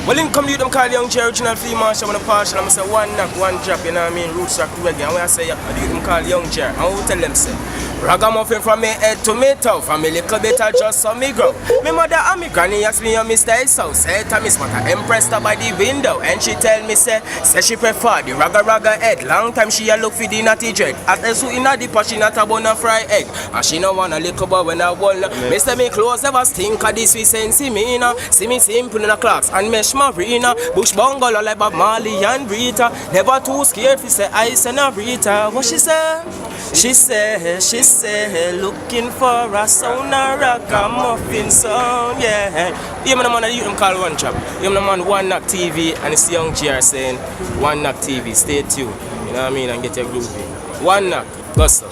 Well, in come you them call young J original flea marshal on the partial. I'm say one knock, one drop, you know what I mean? Roots rock reggae. And when I say you them call young J, I will tell them say ragamuffin from me head to me toe, from me little bit I just saw me grow. Me mother and me granny asked me on me style, so say Teetimus mother impressed her by the window, and she tell me say she prefer the raga head. Long time she a look for the natty dread. At the suit inna the pot she not a bun a fry egg, and she no wanna lick up when I want. Me say me clothes never stink of this we sense me inna. See me simple in a clocks and mesh marina, bush bungalow like Bob Marley and Rita. Never too scared to say ice and a Rita. What she say? She say, looking for a sound, a ragamuffin sound, yeah. You man, the man, you them call one chap. You man, the man, OneKnockTV, and it's young GR saying, OneKnockTV, stay tuned. You know what I mean? And get your groovy. One knock, go so.